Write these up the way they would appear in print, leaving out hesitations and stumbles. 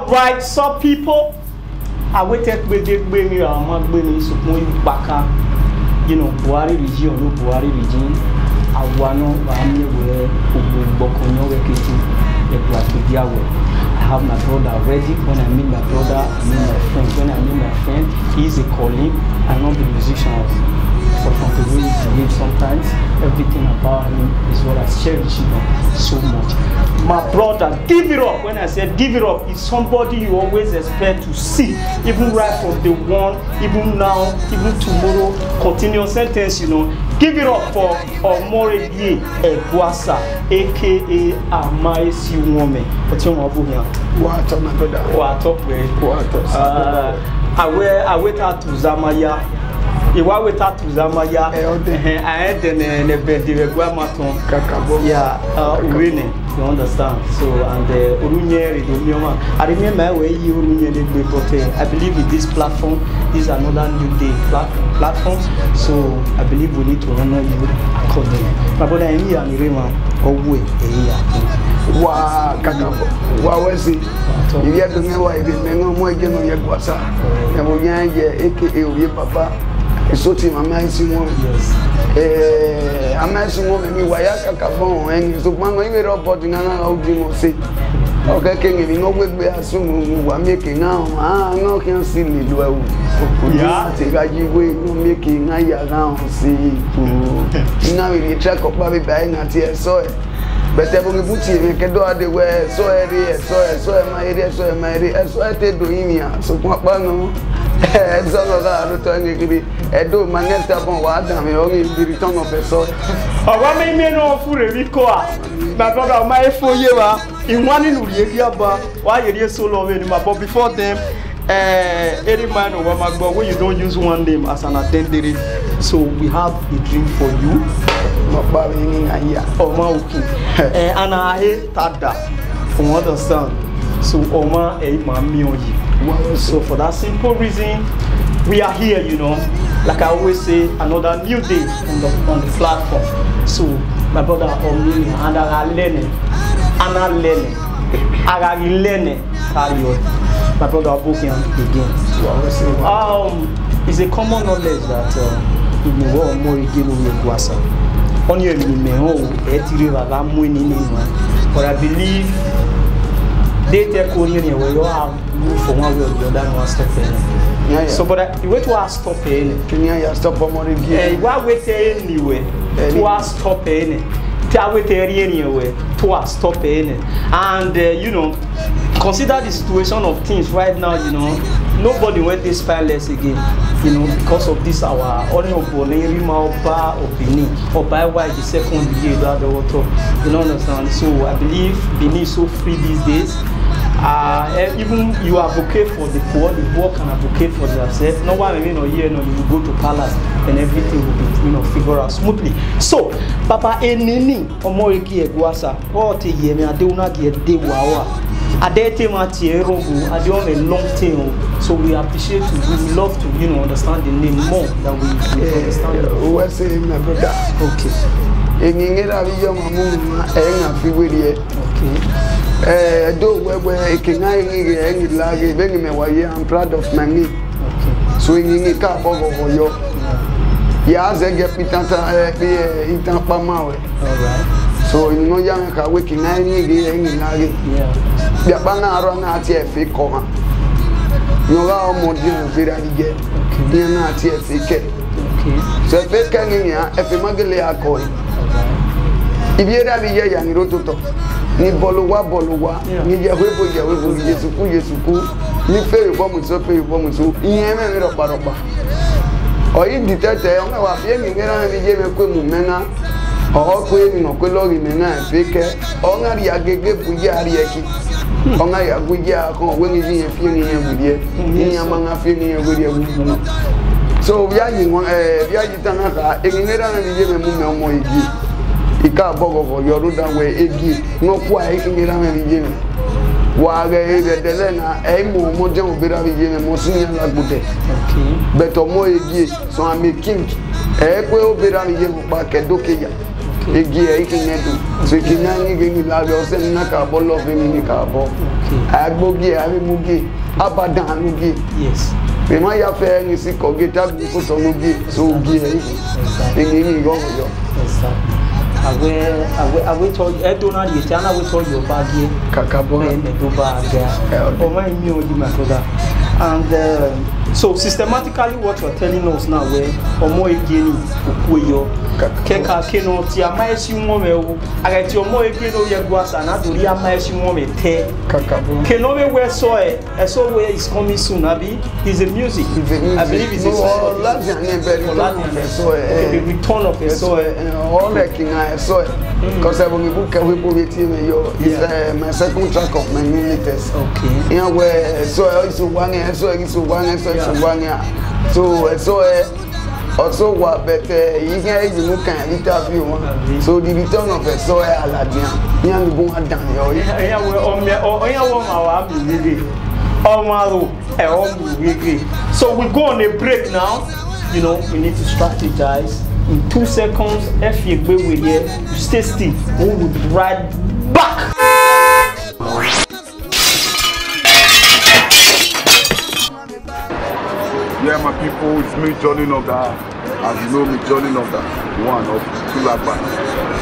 All right, so people, I waited with the baby. I'm not going to back. You know, Buhari region, no Buhari region. I wanna where Bokonyo I have my brother ready. When I meet my brother, I meet my friend. When I meet my friend, he's a colleague. I'm not the musician. But from the way he behaves sometimes, everything about him is what I cherish so much. My brother, give it up. When I said give it up, is somebody you always expect to see, even right from the one, even now, even tomorrow. Continuous sentence, you know. Give it up for Omoregie Egwuasa, aka Amaisi Woman. What's your name here? What up, my brother? What up, man? What up? I wait out to Zamaya. Iwa wait out to Zamaya. I had the bed, the Guamaton. Yeah, winning. You understand? So, and the Urunye, I remember where you Urunye, I believe with this platform, this is another new day platform. So, I believe we need to honor you accordingly. My brother, I'm here and Rema, always Wow, Kakabo. Wow, was it? If you have to know why you know more general Yaguasa, and we are aka Papa. So, Tim, I'm nice. I'm nice. Wayaka Cabon, and so one way about the Nana say, okay, can you know what we assume we're making now? No, can see me well. Yeah, take a way making I now see. Now we track of Bobby buying at here, so. But I will put you in the way, so I take to India, so what no. It's all about the do my next up on what I'm only the return of a soul. Oh, what made me know for a recoil? My brother, my 4 years in one in Uriaba, why you so long in my but before them, any man or woman, when you don't use one name as an attendant. So we have a dream for you. And I hate that from understand. So Oma e mami oyi. So for that simple reason, we are here, you know. Like I always say, another new day on the platform. So my brother Omini and I learning, my brother Abokian again. It's a common knowledge that in the world more Egwuasa. On your but I believe they take Korean where you have moved from one way or the other and stop paying. So, but the way to stop paying, can you stop for money? Why wait anyway? To stop paying. Tell wait anyway. To stop paying. And you know, consider the situation of things right now. You know, nobody went this spireless again. You know, because of this, our honorable Nerima Oba or Benin or by why the second year that the water. You know, understand? So I believe Benin is so free these days. Even you advocate for the poor can advocate for themselves. No one here, no, you go to palace and everything will be, you know, figure out smoothly. So, Papa, Enini, Omoregie Egwuasa, what a year, I do not get the wow. I dare tell my Tierogu, I don't a long tail. So we appreciate you, we love to, you know, understand the name more than we understand it. What's saying, my brother? Okay. In England, young woman, okay. Do where can I I'm proud of my me. Swinging a cup over you. Yes, I get me in Tampamawe. So, you know, young car waking 9 years in Nagi. The banana run out here, fake coma. You are more than very again. You're not here, fake. So, if they can in here, if you magale coin. If you have a young rototo. Ni boluwa ni jehwebo yesuku ni fe bomu so iyen me ropa oyi ditete on wa fi mi ngera na je me ko mu menga o ko emi no ko lori menga feke o ngari agege buji ari eki o ngari aguji akon we ni yin fi ni yen budie ni amanga fi ni yen budie wu so bia yin bia jitana ka ngera na je me mu me omo igi Ika bogo yoru da we egi no kwa ikingira me bijeme wa ga ebe delena e mo je obira bijeme mo sunya la gute okay beto mo egi so am king e kwe obira bijeme pa ke dokeja Egi ikinedu. So kinani geni lago se naka bolo vini ni kabo. Agbogi ari mugi abadan mugi. Yes. Me ma ya fe ni si ko geta bi ko to mugi so gi ni go yo. Exactly. Awe told Donald Yetiana we told your bag here. Kakabo and the Duba. Oh my my brother. And so systematically what you're telling us now where omo egeni okuyo keka keno ti amaesi nwome o agati omo egeni o yegwasa na dori amaesi nwome te kakabo keno we so where is coming soon abi is the music. I believe it's the return of so all the king I saw because I will book we yo is my second track of my new latest. Okay. Yeah, where so it's one so also what better you can interview one. So the return of a so Aladdin yeah we go and down yo yeah so we go on a break now. You know, we need to strategize. In 2 seconds, if you go with here, stay still. We will be right back. Yeah, my people, it's me, Johnny Noga. As you know me, Johnny Noga, one of Tulapa.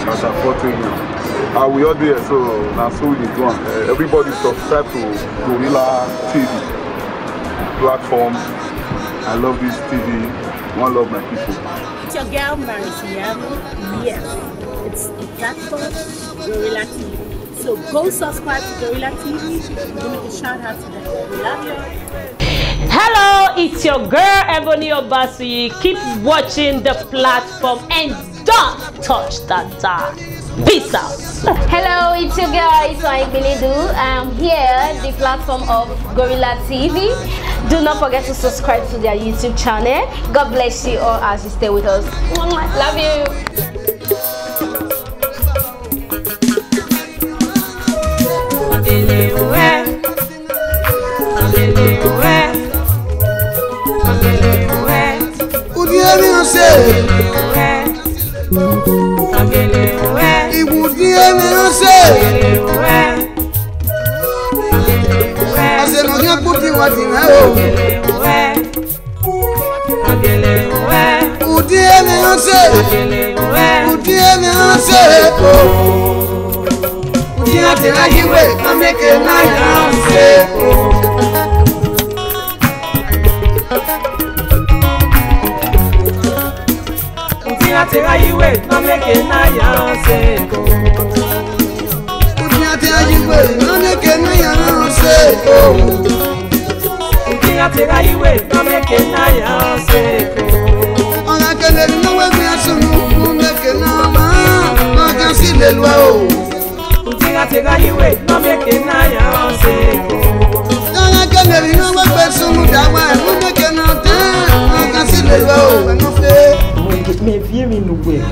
That's a 14 now. We are there, so now so we do one. Everybody subscribe to Gorilla TV platform. I love this TV. One love my people. It's your girl Mariciano. Yes, it's the platform Gorilla TV. So go subscribe to Gorilla TV. Give me a shout out to them. We love you. Hello, it's your girl Ebony Obasi. Keep watching the platform and don't touch that dial. Peace out. Hello, it's your girl Iswain Bilidu. I'm here, the platform of Gorilla TV. Do not forget to subscribe to their YouTube channel. God bless you all as you stay with us. Love you.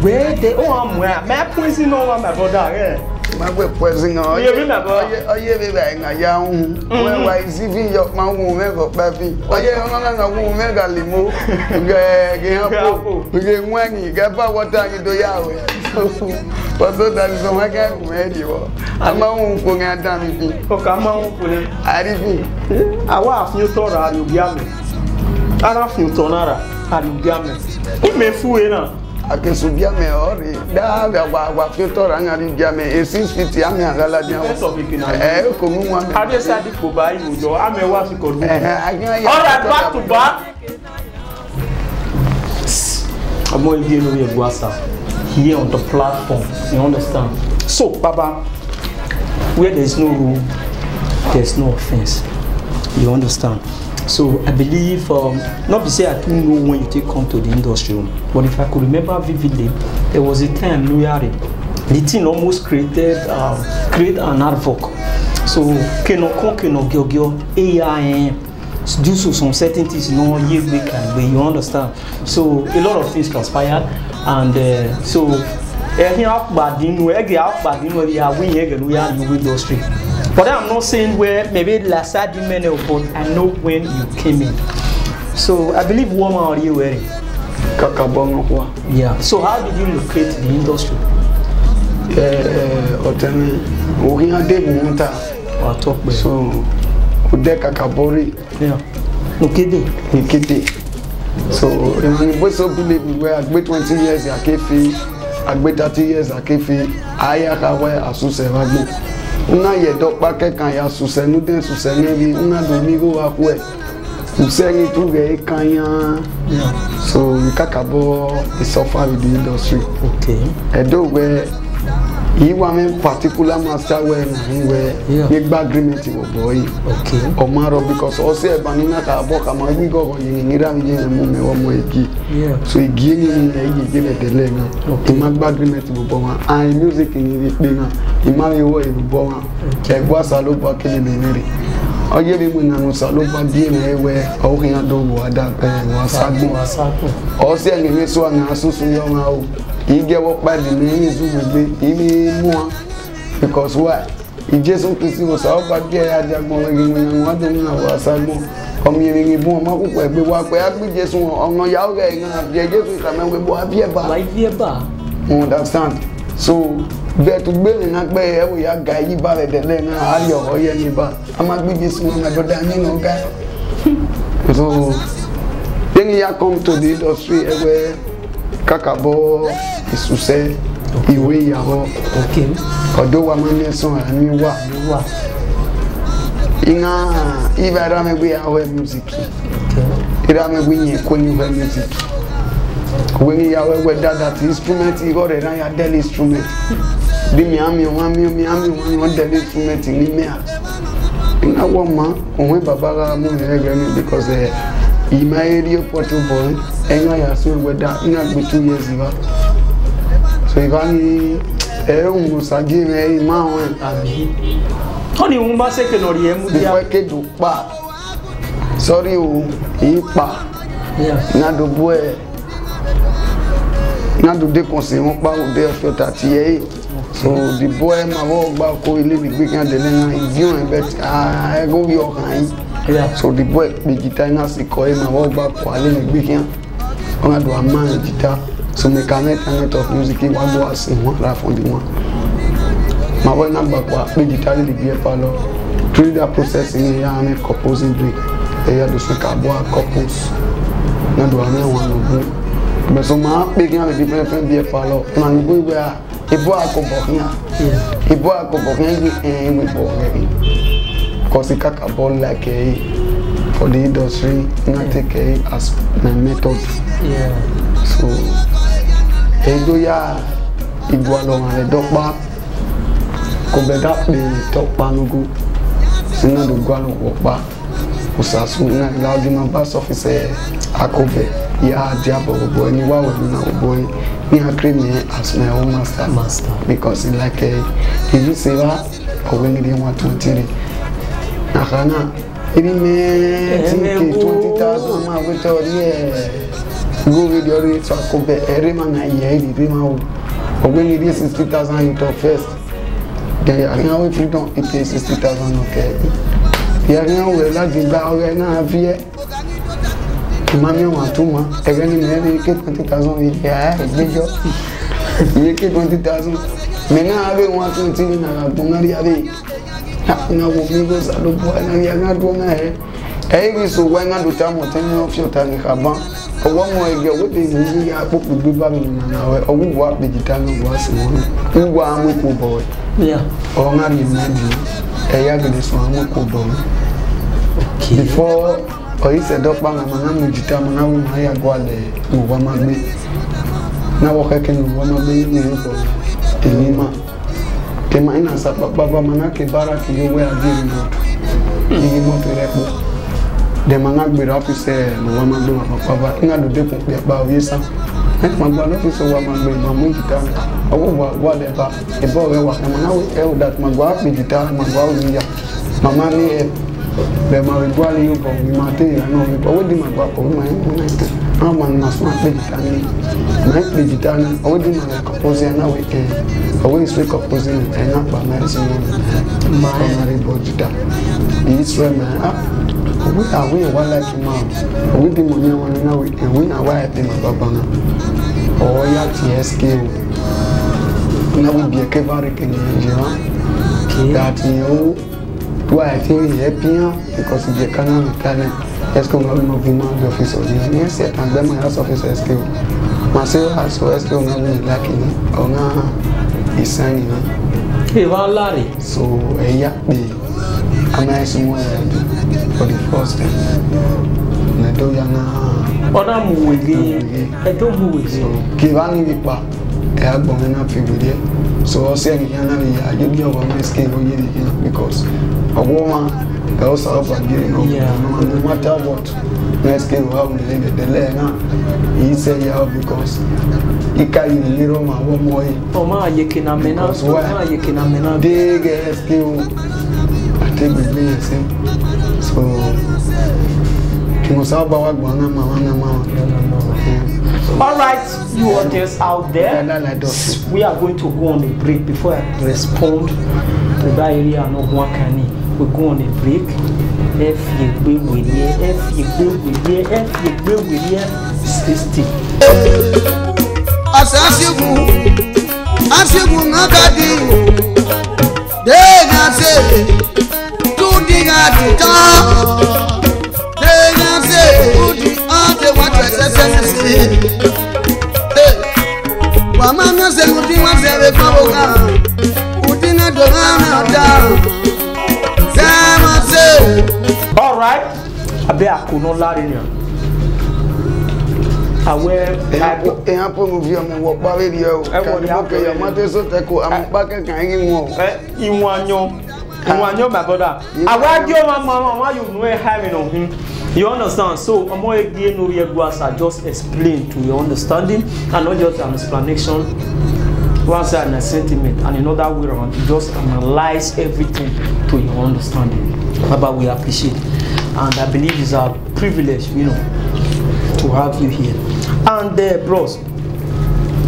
Where they my poison over my brother. My poison or you remember? Oh, yeah, a young where is even your man will never baby. Oh, yeah, no, woman got limo. We get money, get what time you do Yahweh. But that is my guy who made you. I'm on for me. Oh, come on, I didn't. I want you to run you gamma. I have you to Nara, and you gamma. Put me fool enough. I can subia me or that filter and I get me a 6 feet. I'm a relative. I just had to buy you. I'm a what you could do. All right, back to back. I'm going to give you a WhatsApp here on the platform. You understand? So, Baba, where there's no rule, there's no offense. You understand? So I believe, not to say I don't know when you come to the industry, but if I could remember vividly, there was a time the team almost created an advocate. So AI due to some certain things, you understand. So a lot of things conspired, and so industry. But I'm not saying where maybe last I didn't but I know when you came in. So I believe woman are you wearing? Kakabongo. Yeah. So how did you locate the industry? otene orin ade monta wa top so ode kakabori yeah okede so when we so believe we were agbe 20 years akefi agbe 30 years akefi aya ka we asuse wagbe una ye dokpa kekan ya suse nu den suse ni una do mi go akwe useni tu ge kanya so kakabo is suffer with the industry okay edo we he one particular master where we gba agreement with boy okay omaro because also e banina ka boka ma we go yingira mi je mu me wo mo igi so igi ni igi le tele na e ma gba agreement with boy and music ni pe na e ma we wo e boy e gba salo ba kele me mere oye bi mu na no salo ba bi na ewe o kin ado wo ada wa sagbon o se ni mi so na asusu yo ma o ige wo pa di ni zu gbegbe imi mu because why Jesus Christ was out ba ge ajagbon igi mu na wa do na wa sagbon omi iri bu mo ku pe gbe wa pe agbe Jesus ono ya o ge na je Jesus ka me we bo abi eba understand so be to gbe na pe e wo ya ga yi ba le de le na ayo oye ni ba ama gbe Jesus na do da ni no ga so then you come to the industry where kakabo isuse iwe yawo okay odo wa mane so ani wa ina ibara me gbe awe music okay ira me gbe yin ko ni we music when you are with that instrument you got a Dell instrument bi mi ami one Dell instrument ni me ina wo ma ohun baba ga mu ni because he my radio portable enya ya so weda ina gbe 2 years iba so ibani un saje me ma won abi oni un ba se ke no ri e mu dia ke do pa sorry o ipa na do boy na do de conseil won pa o de for 38 so the boy ma wo gba ko ile mi gbe kan de na igun e bet e go yo kan so the boy the guitar na si ko e ma wo gba ko ale mi gbe kan on do ama guitar so me connect of music wa do asin won ra fun di won ma wo na gba ko pe guitar le bi e pa lo through that process in ya me composing do e ya do so ka bo compose na do ama won no but so ma pe kan le different bi e pa lo na ni bo we a ibo akobokian we bo because kakabo like for the industry not take as my method so edo ya igwa lo ma le dopa ko be da pe topa nugu sina do gwa lo pa usasu na laudi ma bass officer akobe ya diabo boy ni wa wo na boy me agree me as my own master because in like if you say that or when you want to tell nakana even me think 20,000 ma we tell go video rate so ko be ere ma na ye ri ma o when you dey 60,000 you talk first then I know if you don't pay 60,000 okay ya ri o la di ba o na vie mami wa tuma ege ni me ke 20,000 ya gbejo ye ke 20,000 me na ave 120 na gbo mari ave na wo mi go sa lo bo na ya na do na e so wa na do ta mo ten no fiota ni kaban owo mo ege wo de ni ya popu gbe ba mi na we owo wa digital no wa se won wa mu ko bo o na ni na bi e ya gbe so amu ko bo before or is a dog bang among Mujita Manawu Maya Guale, Muwamagbe. Now, what I can Muwamagbe in Lima. The miners at Baba Manaki Baraki, you were giving out. Giving out to Repo. The Managbe officer, Muwamagbe, Papa, in a depot about Yesa. And my one officer, Wamagbe, Mamujita, or whatever, a boy, Wamanawi, held that Magua, Vita, Magua, Mamma. Be ma we gwa le yo bo mi ma te ya no mi bo we di ma gwa ko ma ni te ama na so ma pe digital na o di ma compose na we ke o we so compose na na pa na si ma re bo digital is we ma we are we one like ma we di mo ni won na we na wa e ma baba na o ya TSK na we be kevari kenyeja that you do I think happy because the canal talent est-ce qu'on a un mouvement d'office ordinaire c'est un bien meilleur office est-ce que ma sœur a so est-ce qu'on a une là qui on a design et voilà so yeah be ama small for the first time na do yana ona muwege e do muwege so kivani vipa e agbon na figure so o se ni yana ni ya you go on skin o yiri because a woman also have a getting up no matter what next game how the learner he say yeah because he carry the little man one more o ma yekina mena they get skill I take the play say so must have our mama. All right, you audience out there, we are going to go on a break before I respond to that area. No one can. We go on a break. All right, I bet I could not lie in here. I wear a movie on what radio. I want to mother so I'm back again. You want your my brother. I want your mama, why you know having on him. You understand? So, I'm more again, no, I just explain to your understanding and not just an explanation. One side and a sentiment, and another way around, you just analyze everything to your understanding. But we appreciate, and I believe it's a privilege, you know, to have you here. And bros,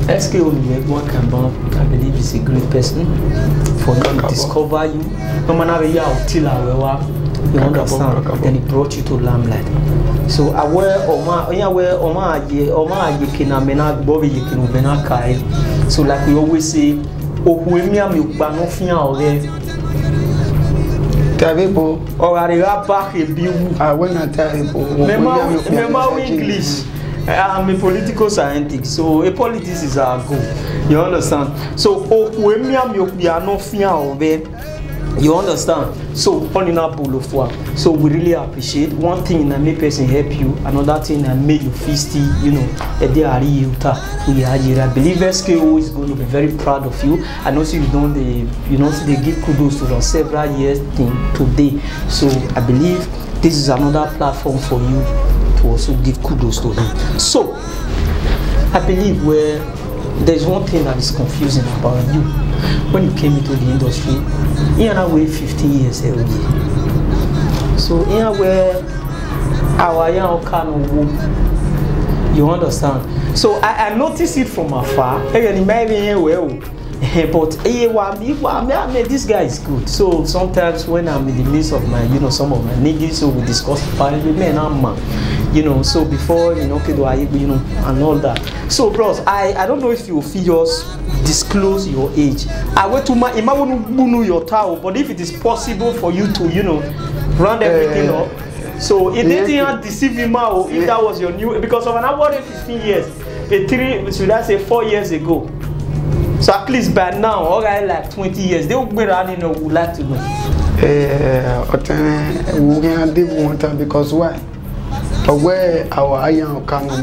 SK Oluyegun Kambon, I believe is a great person for him to discover you. No matter how you understand, then he brought you to limelight. So I wear so like we always say, remember English. I'm a political scientist, so a politics is our goal. You understand? So you understand? So so we really appreciate one thing that make person help you, another thing that make you feisty, you know. I believe SKO is going to be very proud of you. I know so they give kudos to them several years today. So I believe this is another platform for you to also give kudos to him. So I believe where there's one thing that is confusing about you. When you came into the industry, you are now 50 years old. So here where our young kind of you understand. So I noticed it from afar. But this guy is good. So sometimes when I'm in the midst of my, some of my niggas, so we discuss man, I'm so before and all that. So bros, I don't know if you just disclose your age. I went to my your tower, but if it is possible for you to round everything up. So it didn't deceive you now if that was your new, because of an award 15 years, should I say 4 years ago. So at least by now, alright, like 20 years, they will be around, would like to know. We can do one because why? But where our young kind of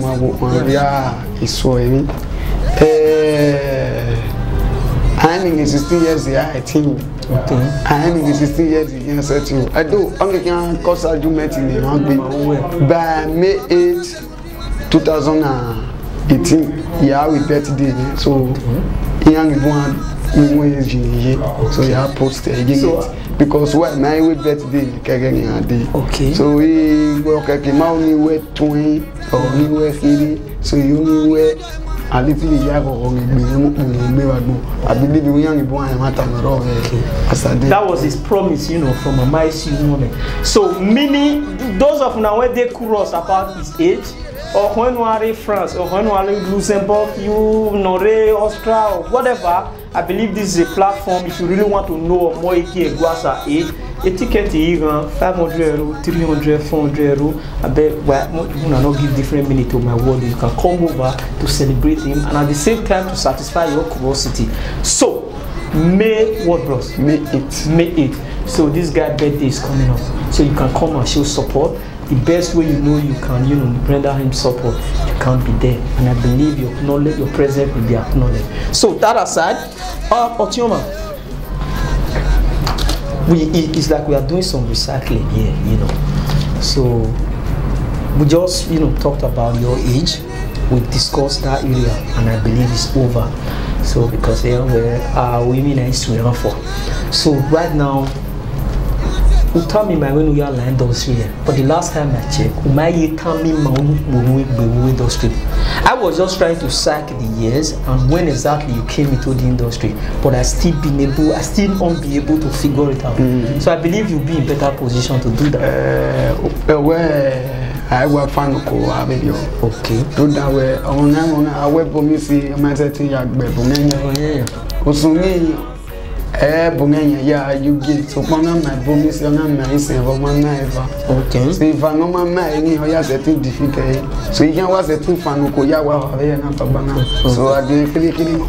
is so heavy. I'm in 16 years, I think. I'm in 16 years, yes, I think. I do. I'm going to cause argument in the market by May 8, 2018. Yeah, we birthday. So, young one, so you have posted again. Because what my birthday, okay. So we work at the mountain where 20 or we were 80. So you only wear a little yard or I believe we young boy matter. That was his promise, from a mighty moment. So meaning those of now where they cross about his age, or when you are in France, or when you are in Luxembourg, you Norway, Austria, or whatever, I believe this is a platform. If you really want to know more, a ticket is 500 €, 300, 400 €. I bet you not give different meaning to my word. You can come over to celebrate him and at the same time to satisfy your curiosity. So, May what, bros? May 8th. May 8th. So this guy's birthday is coming up. So you can come and show support. The best way you can, render him support, you can't be there. And I believe your knowledge, your presence will be acknowledged. So that aside, Otioma, it's like we are doing some recycling here, So we just, talked about your age. We discussed that area, and I believe it's over. So because there were women are swimming for. So right now, you tell me my when we are industry. But the last time I checked, industry. I was just trying to sack the years and when exactly you came into the industry. But I still won't be able to figure it out. So I believe you'll be in better position to do that. I work fan ko abelio. Okay. Do that way. I work for me see my setting yak bebungenya. Usumi bungenya ya you get so pana my bonus na my say for man ever. Okay. So if I no man any oya setting difficult. So you can was setting fan ko ya wa ya na tabana. So I dey kili.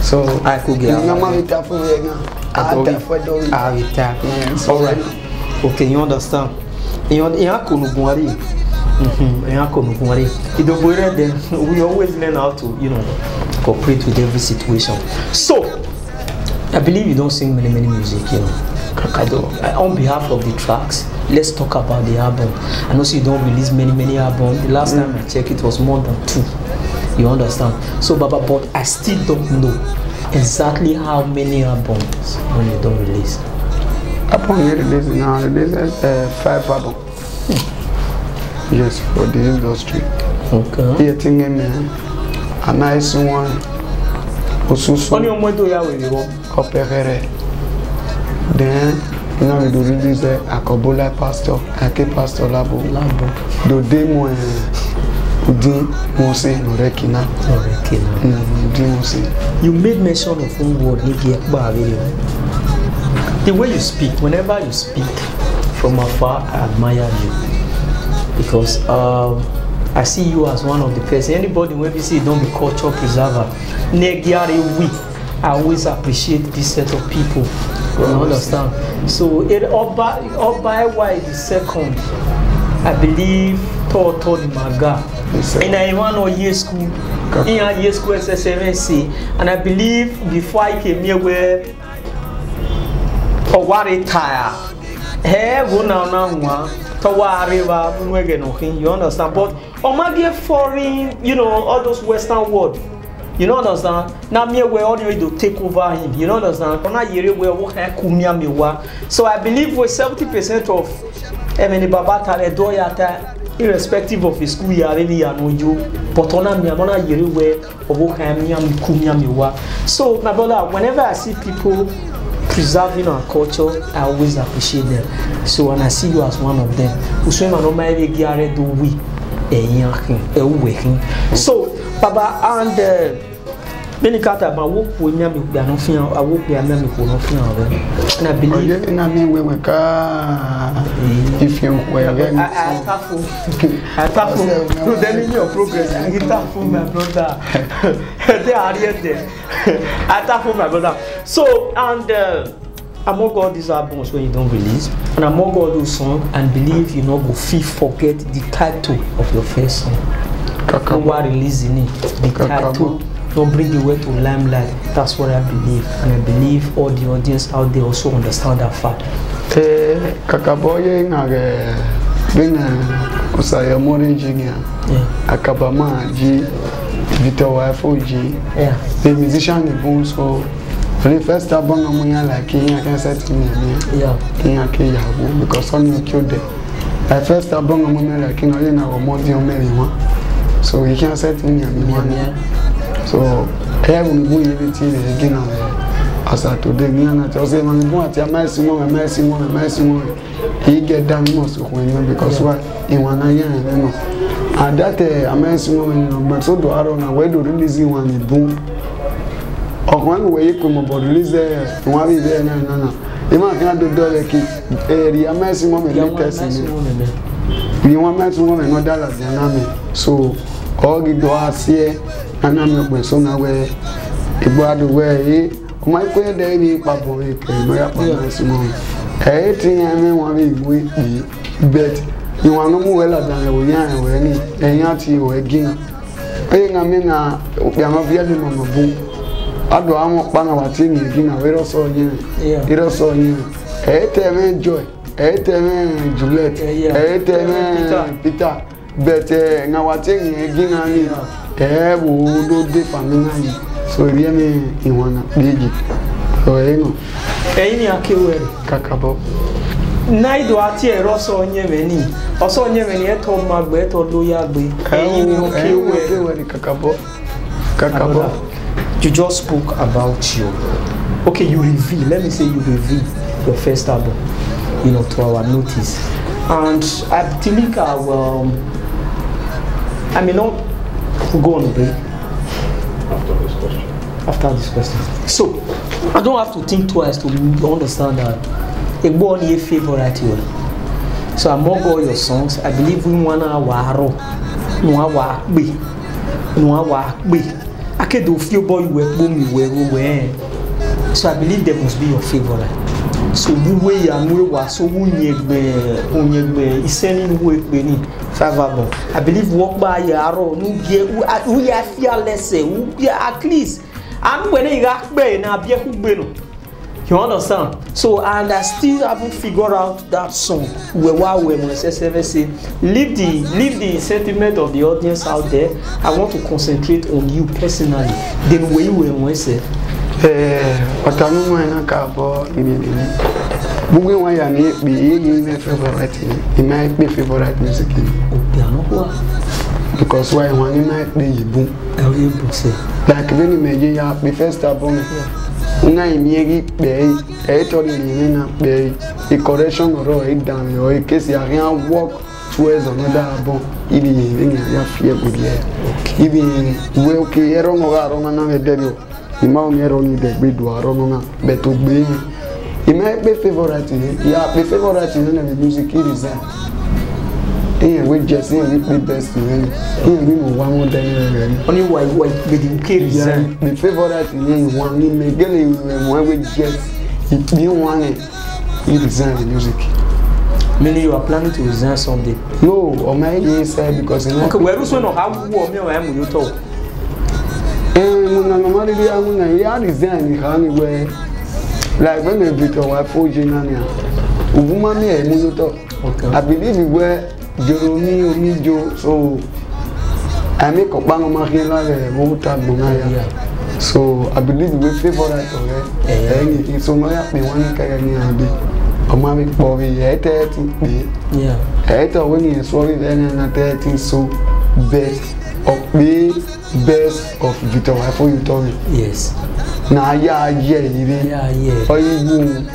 So I could get. Mama ita for we na. Ata for do. Ita. All right. Okay, you understand. You kunubuari. We always learn how to, cooperate with every situation. So, I believe you don't sing many music, I don't. On behalf of the tracks, let's talk about the album. I know you don't release many albums. The last time I checked, it was more than 2. You understand? So, Baba, but I still don't know exactly how many albums when you don't release. Upon your release now, release 5 albums. Yes, for the industry. Okay. Here thing a nice one. Osusu. Only one do ya with you. Operere. Then we do release a Kobola pastor, Ake pastor labo. Do demo Udi Mose Norekina. Udi Mose. You made mention of one word, the way you speak, whenever you speak from afar, I admire you. Because I see you as one of the person. Anybody when we see don't be culture preserver. I always appreciate this set of people. You understand? So Oba the second, I believe Tony Maga. In a one or year school, in a year school SSMC, and I believe before I came here where what retire. Hey, go now. You understand? But Omagi foreign, all those Western world. You don't understand? Now me we already to take over him. You don't understand? So I believe with 70% of Baba irrespective of his school but so my brother, whenever I see people preserving our culture, I always appreciate them. So when I see you as one of them, so Baba and many kata ma wo po nya me gba no fian awo pe anya me ko no fian ore and I believe na me we ka if you were I tafu to the your progress I tafu my brother they are there I tafu my brother. So and among all these albums when you don't release and among all those songs and believe you not go forget the title of your first song. Kakaba releasing it, the title. Don't bring the word to limelight. That's what I believe, and I believe all the audience out there also understand that fact. Kakaboye na bina usaya more engineer. Akabama G, Victor Wafoji. Yeah. The musician is born so. The first album I'm like King I can set me. Yeah. King I can because someone killed them. The first album I'm like King I know more than me. So you can't set me. So I will go everything again as I today. Me and I say, "Man, go at your mercy, he get down most of when because what in 1 year, And that amazing woman, but so do I don't know where to release one in boom. Or one way you come about release there, one is there, no. You might not do the amazing woman, you want amazing woman, no dollars, so all the doors here, and I'm not so now where it brought away. My queer day, Papa, amazing woman. Everything I mean, one week, but you want no more than a young or any, and yet you again. Paying a man, we are not really on the book. I do want Panawatini again, I will also you. It also you. A joy, a Juliet, a Peter, but now I take again, I mean, will do the family. So, really, you want to be. So, Any akiwe kakabo. Naido ati eroso nyemeni. Oso nyemeni eto magbe eto loyagbe. Any akiwe kakabo. Kakabo. You just spoke about you. Okay, you reveal. Let me say you reveal your first album, to our notice. And I think I will. I may not go on a break after this question. So, I don't have to think twice to understand that a born your favorite. So among all your songs, I believe we wanna waro, no be. I can do few boy boom. So I believe that must be your favorite. So we and we were so sending we favorable. I believe walk by yaro, no we are fearless, at least. And when you got you understand? So, and I still haven't figured out that song. Leave the sentiment of the audience out there. I want to concentrate on you personally. Then where you were say, what I know when I can't be favorite. It might be favorite music. Because why one might be boom. Like when you made the first album, I made a correction or a down or a case you can walk towards another album. Even you fear good year. Even well, okay, wrong or wrong, and I'm the mount only the bid or wrong, but to be. It might be favorite. Yeah, be favorite in the music it is. We just say the best in we one more than only why with kids. The favorite in one we just if you want it design the music. Meaning you are planning to resign someday? No, or my said because okay, where is one of how warm you talk? Normally I resign anyway. Like when we beat our Fujinania, I believe we were Jeremy so I make a bang of my so I believe we favorite already. So my one carry or my boy, yeah, I thought when you saw it, then I 13 so best of Victor for you told me. Yes. Now, yeah. Or you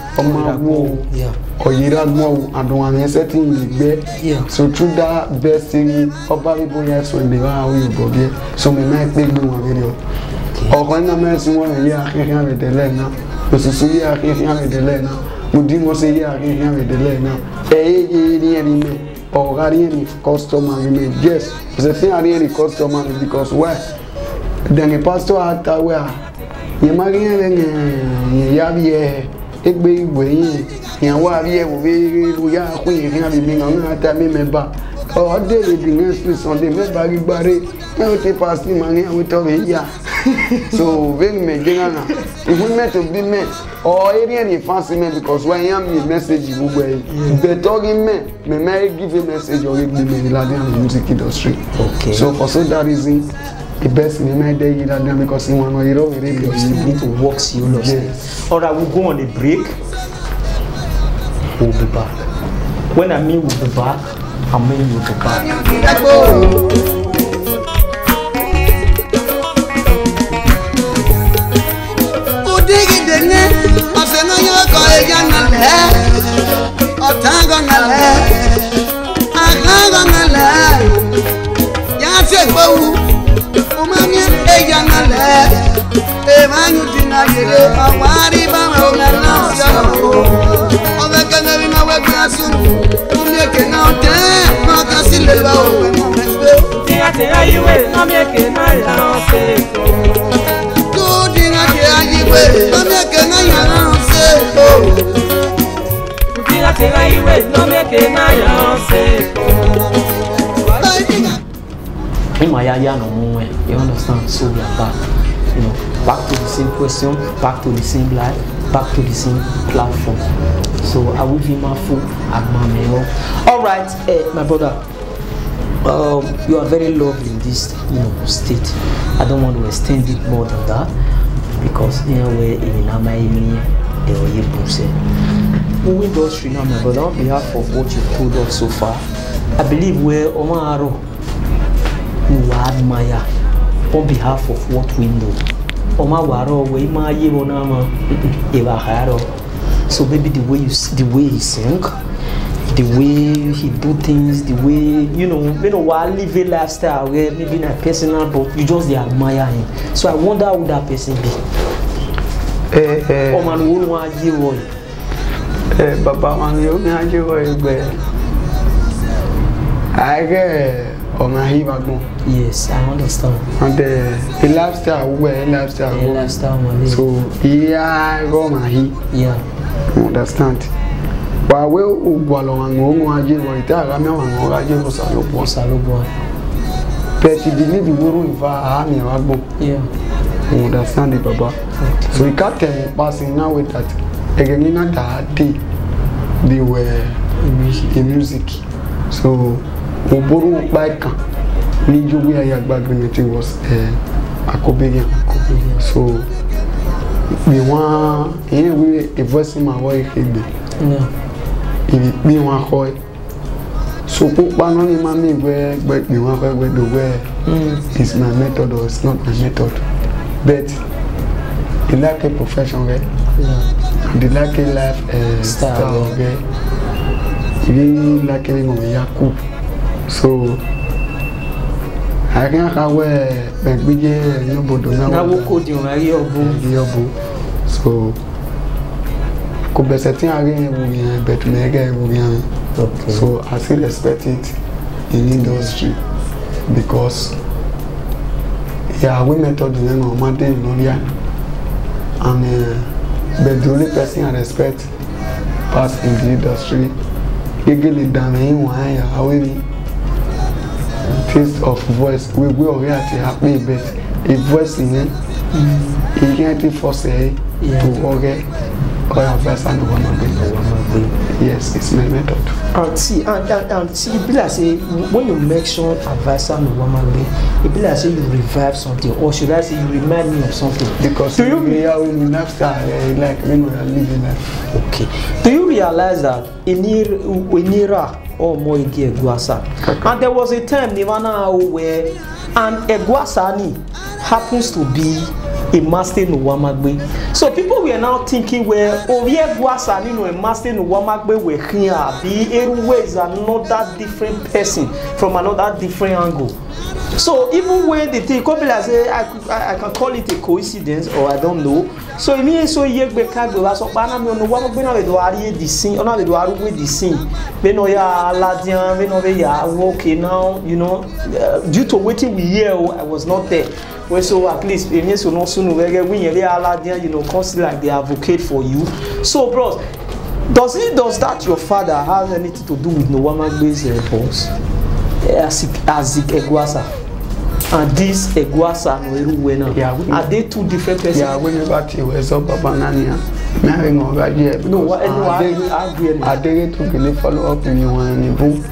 or you don't know, I don't want to set in the bed. So, through that best thing, or valuable yes, when they are with Bobby, so we might make no video. Or when I'm asking one year, I can't have the leg now. But so, yeah, I can't have the leg now. Would you say, yeah, I can't have the leg now? Or any customer, yes, the thing I really customer because why? Then a pastor had to wear. You marry a big way, and what we are having on that member. Or they be next on the member, but they pass the money with over. So, when me dinner, if we met to be met, or any fancy man because when I am the message you way, the talking man may give a message or give me the music industry. Okay. So, for so that reason, the best in my day because he want to hear over radio. You need to work seriously. Alright, we'll go on a break. We'll be back. When I mean we'll be back, I mean we'll be back. Bau, Umani, Eyanale, Emanutina, Awari, Bama, Ovekanavina, Wekasu, Umeke now, Makasi Lebo, Tia, you will not make it now. Good in a day, I'm making a say. You will not make it in my no more, you understand? So we are back, you know, back to the same question, back to the same life, back to the same platform. So I will be my fool at my mail. All right, my brother, you are very lovely in this, you know, state. I don't want to extend it more than that because you know where in Miami or Yibuse. Industry now, my brother, on behalf of what you've told us so far, I believe we're Omaro. We admire on behalf of what we know. So maybe the way he sing, the way he do things, the way you know while living lifestyle where maybe not personal, but you just admire him. So I wonder who that person be. Baba man, you can't do it. I get. Yes, I understand. And the lifestyle, lifestyle. So yeah, go my yeah. Understand. But we go along and go and give it. I mean, I give us a look. But you believe the world if I am your yeah. Understand it, Baba. Okay. So we can't tell passing now with that. Again, in that day, they were in music. So. Oboro bike ni jogu ya agreement was Akobelian. So we want anyway a voice in my way if me one hoy so put one on mommy where but me one where the way is my method or it's not my method, but you like a profession way, you like a life style way, you like a Yakub. So I can't have a big nobody so could be setting again but okay. So I still respect it in industry because yeah we method the name of Martin Nolia and but the only person I respect pass in the industry legally damn one taste of voice we already happy but a voice in it he can't force to okay or advice and yes it's my method and see you be like say when you mention advice and woman it be like say you revive something or should I say you remind me of something because do you lifestyle like when we are living life. Okay, do you realize that Inira or more Eguasa and there was a time where and Eguasani happens to be a master in Wamagbe. So people were now thinking where Eguasani no a master in Wamagbe were here be always another different person from another different angle. So even when they think I say I can call it a coincidence or I don't know. So it means so you be cargo so bana me no wa gbe na we do ari the scene ona we do aru we the scene we no ya ladian we no we ya okay now you know due to waiting we hear I was not there. Well, so at least it means so no soon we get when you ladian you know consider like they advocate for you. So bros, does that your father have anything to do with Nwamagbe's boss? As Eguasa and this Eguasa no Eruwena. Are they two different persons? Yeah, when you got you as a Babanania, marrying over here. No, I dare to really follow up in you one book.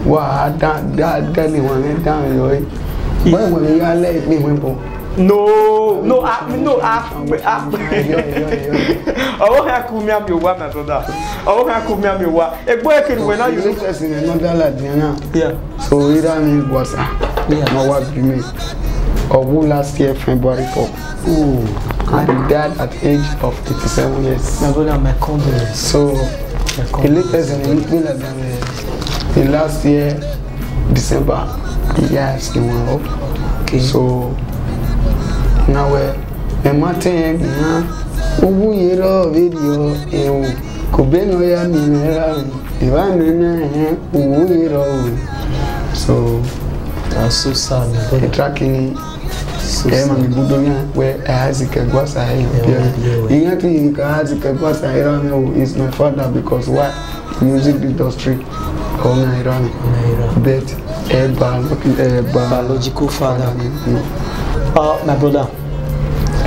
Wow, that one down your way. When you are late, me wimple. No, I won't have come here, you want to that. I won't have come here, you want a working when I use it in another Ladina. Yeah, so we don't need was no what you mean. Or who last year, February 4. And died at the age of 87 years. My brother, my condolences. So, the latest in the last year, December, Yes, you want up. Okay. So now we're Martin, who you know video, you could be no yammy, Ivan, who you know. So that's so sad. The tracking. Where Isaac was I is my father because what music industry but biological father. My brother,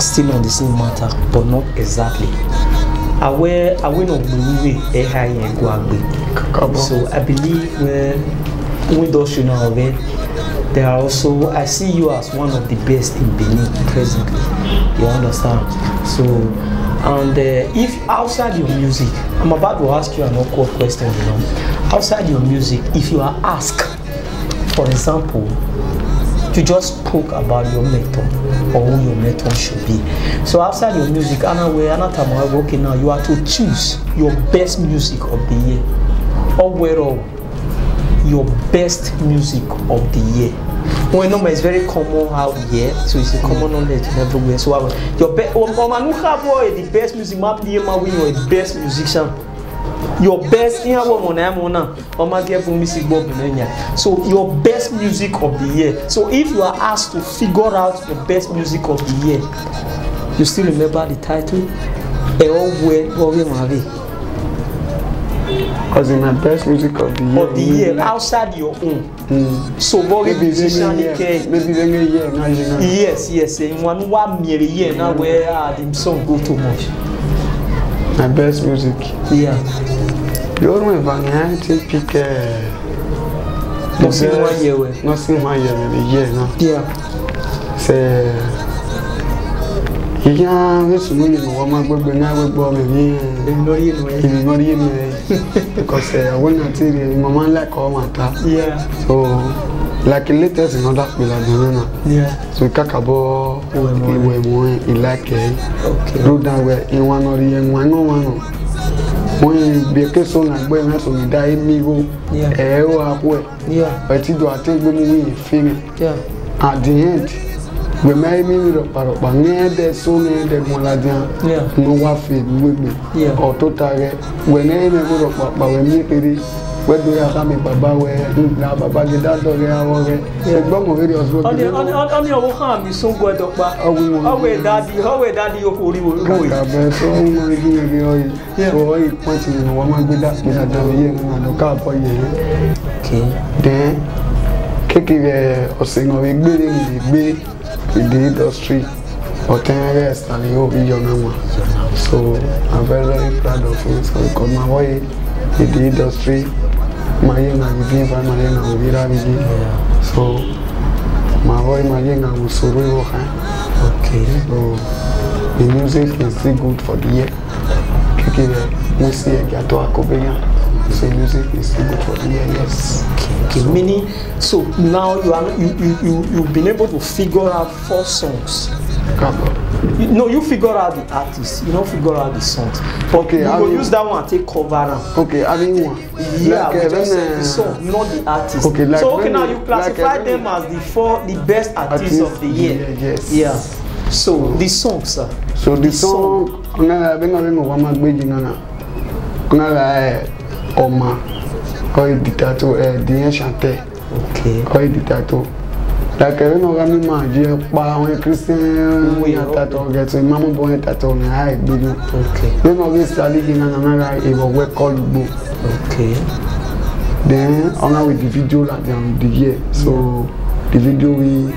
still on the same matter, but not exactly. I know so I believe when industry now there are also, I see you as one of the best in Benin presently. You understand? So, and if outside your music, I'm about to ask you an awkward question, you know. Outside your music, if you are asked, for example, to just spoke about your method or who your method should be. So outside your music, okay, now you are to choose your best music of the year. Or where your best music of the year. Well, no, it's very common out here, so it's a common knowledge everywhere. So your the best music map the year, or the best musician. Your best so your best music of the year. So if you are asked to figure out the best music of the year, you still remember the title? Because in my best music of the year, outside your own. So maybe yes. In one year now where the song go too much. My best music. Yeah. You don't have to pick Nothing 1 year. Nothing 1 year, maybe year now. Yeah. Say. This really no one will bring out me because I want to tell you, my man like all my time. Yeah. So, like latest in other people, yeah. So, Kakabo, we like it. Okay. Do that way in one or the young one, no one. When the case on like when I saw me die, me go, yeah. But you do, I take me feeling. Yeah. At the end. We may be but near the so near the Moladian, no waffle with me, or totally. When I go up, but when me pity, where do you have me, Baba? Where Baba did that or the bomb of videos? On your harm, you so good, Doctor. Oh, wait, daddy, your holy will go. So, pointing in one with that, and the car for you. Okay. Then, kicking or sing of a building, in the industry for 10 years and you'll be your number. So I'm very proud of it. So because my boy in the industry, my young and give my young and be ravaging. So my boy, my young and will survive. Okay. So the music is still good for the year. So music is still good for the year, yes. Okay, so, meaning, so now you've been able to figure out 4 songs. You figure out the artist, you don't figure out the songs. But okay, you will use that one and take cover now. Okay, I mean one. Yeah, like, we just said the song, not the artist. Okay, like so okay, now you classify them as the best artists of the year. Yes. Yeah. So the song, sir. So the song, Oma, or dictato, the chanter. Okay. Or dictato. Like I know I'm my Christian we are tattoo get so Mamma boy tattoo on high video. Okay. Then always studying in another work called book. Okay. Then on with the video like the year. So the video we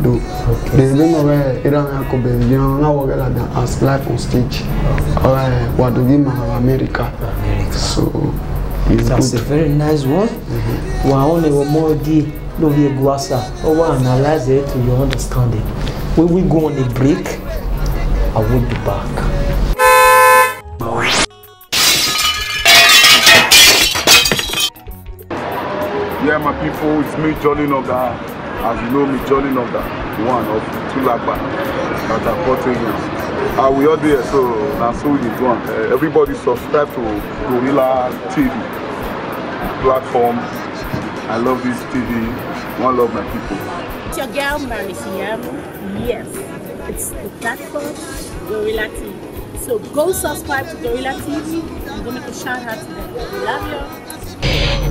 do. Okay. Then over Iran Kobe, now work like as live on stage. Alright, what do we America? So that's a very nice one. Wow, only one more day. No, we guasa. Oh, analyze it to your understanding. When we go on a break, I will be back. Yeah, my people, it's me, Jolly Noga. As you know me, Jolly Noga, one of Tulagba, that are 40 years. We are there, so that's what we do. Everybody subscribe to Gorilla TV platform. I love this TV. One love my people. It's your girl Marisi Yamu. Yes, it's the platform Gorilla TV. So go subscribe to Gorilla TV. I'm gonna make a shout out to them. Love you.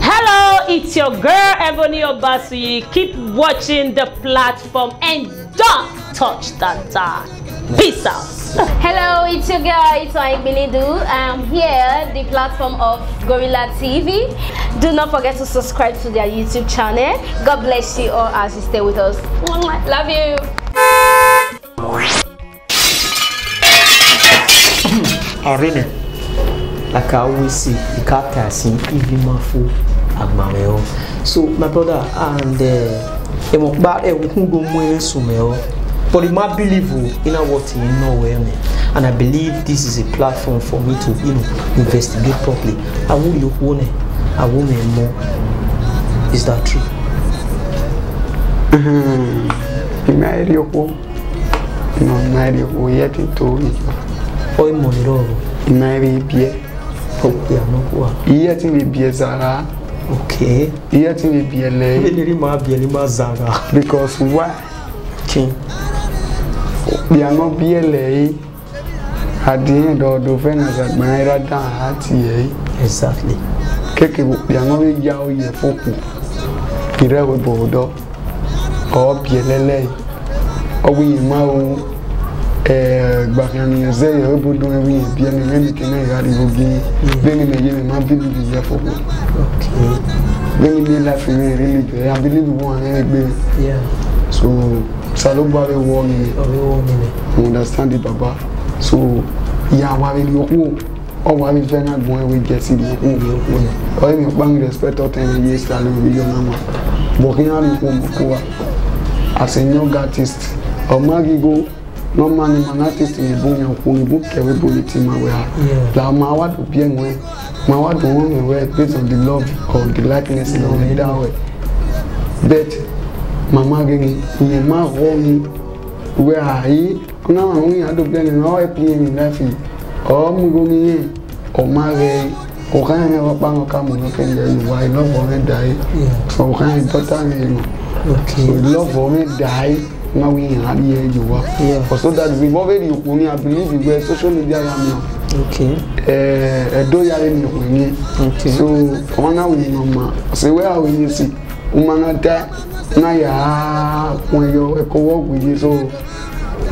Hello, it's your girl Ebony Obasuyi. Keep watching the platform and don't touch that dial. Peace out. Hello, it's your girl, it's Igbeledu. I'm here, the platform of Gorilla TV. Do not forget to subscribe to their YouTube channel. God bless you all as you stay with us. Love you. Arena, like I always say, the character sing even more full. So my brother and but you might believe in what you know, and I believe this is a platform for me to investigate properly. I will you want a woman more. Is that true? Marry you yet into Oi moniro. Marry beer. Yet in be Zara. Okay. Yet in be a lady. Because why? King. They are not be a lay at the end of the Venus at my radar. Exactly. Keke, they are not yaw ye foku. Ira with Bodo or be a lay. Or we mau Bakani say, I would do anything I had to give. Then in a year, my baby is here for me. Okay. Then in the life, really, I believe one. Yeah. So, Salobari warning, understand it, Baba. So, yeah, why you go? Or why is there not going with Jesse? Or you bang respect or 10 years, salary, your mama. Working on home as a young artist, or Maggie go. No man in an artist in a book, everybody team aware. La Mawa to be away. Mawa to only wear based on the love or the likeness in that way. But Mama getting in my home where I now only had to be in our PM in life or Mugoni or Mare or can I never bang come on open there. Why love for me die? So can I daughter name? Okay. So love for me die. Now we had here you are. Yeah. For so that we've already I believe you were social media now. Okay. Do you okay. So now we know. So where are we see? Umanata na ya when you work with you, so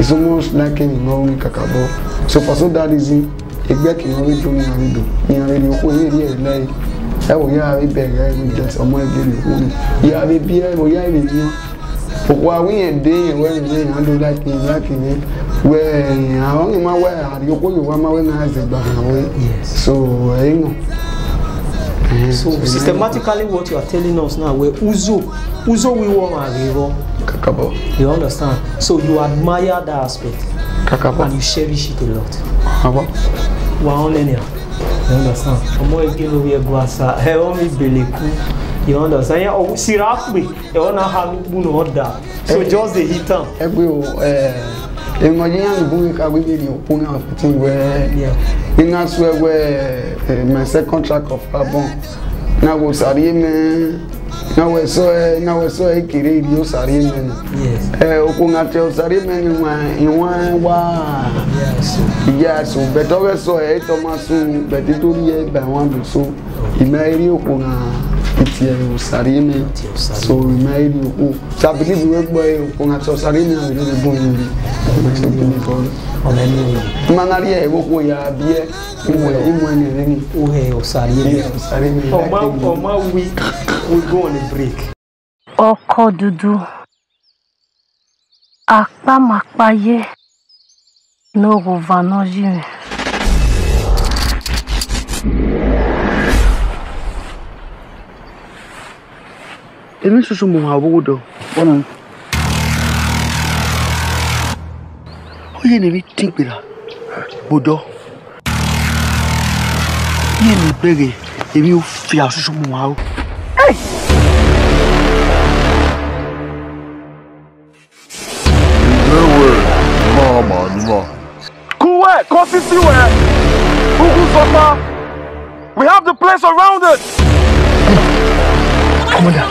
it's almost like in kakabo. So for so that is it. Back in order to me like I will have a bag with just a more good. You have a beer or you. Why we a day when they handle like me, where I only my way, you go, you want my way, yes. So, I know. So, systematically, what you are telling us now, where Uzo we want Kakabo. You understand? So, you admire that aspect, Kakabo, and you cherish it a lot. You understand? I'm more again over here, Guasa, I only believe. You understand? Oh, Sirafi, you wanna have order. So just the heat up. Imagine where my second track of album. Now was Ariman. Now we saw a radio Sariman. Yes. Okungatel Sariman in one wow. Yes, so but always saw a Thomas, but it will be by one so. Imario it's Sarime, so we made you. So I believe we work by Sarime and we really going to Manaria, we are beer, we go on a break. Ọkọ dúdú, apá màpáyé, no governor. Emi susu mo ha bodo. Wona. Oye ni mi tinpira. Bodo. Ye ni bere, emi o fi asusu mo ha o. Hey! Mama. Kuwe, Kosisiwe, Ugu Sopa. We have the place surrounded. Commander,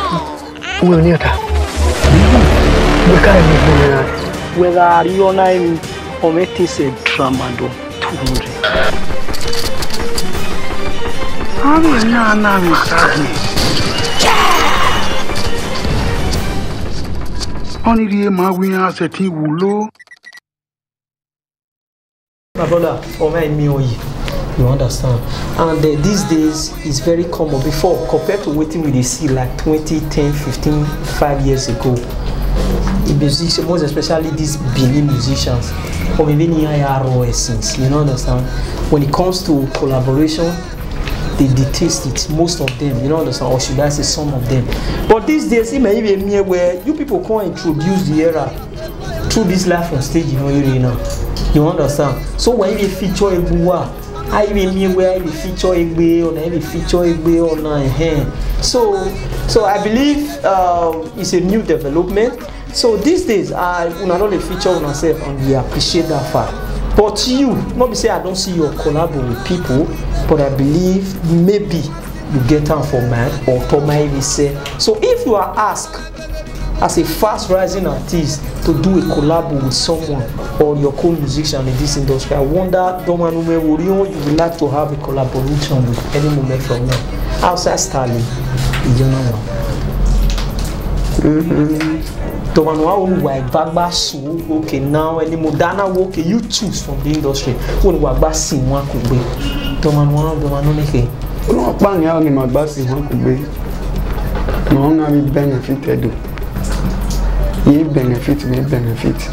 who will near that? We can't Whether Ariona or Metis a Tramado 200. I'm Only the Mawina said he will low. My brother, you understand? And these days it's very common. Before, compared to what we see like 20, 10, 15, 5 years ago, musicians, most especially these Benin musicians, or even IRO essence, you know, understand? When it comes to collaboration, they detest it, most of them, you know, understand? Or should I say some of them? But these days, it may even be where you people can't introduce the era through this life on stage, you know, you understand? So when you feature everywhere, I even mean where you feature a way or every feature a way on my hand. So I believe it's a new development. So these days I not only feature on myself and we appreciate that fact. But you, not be say I don't see your collab with people, but I believe maybe you get time for man or for my say. So if you are asked as a fast rising artist to do a collab with someone or your co-musician in this industry, I wonder, Domanume, would you would like to have a collaboration with any moment from now? Outside Starling, you know. Domanume, Bagba so okay now any modana okay you choose from the industry. When Wagba sing one could be Domanume. No, bang out in my bass in one could be. No one have benefited. Ye benefit me benefit.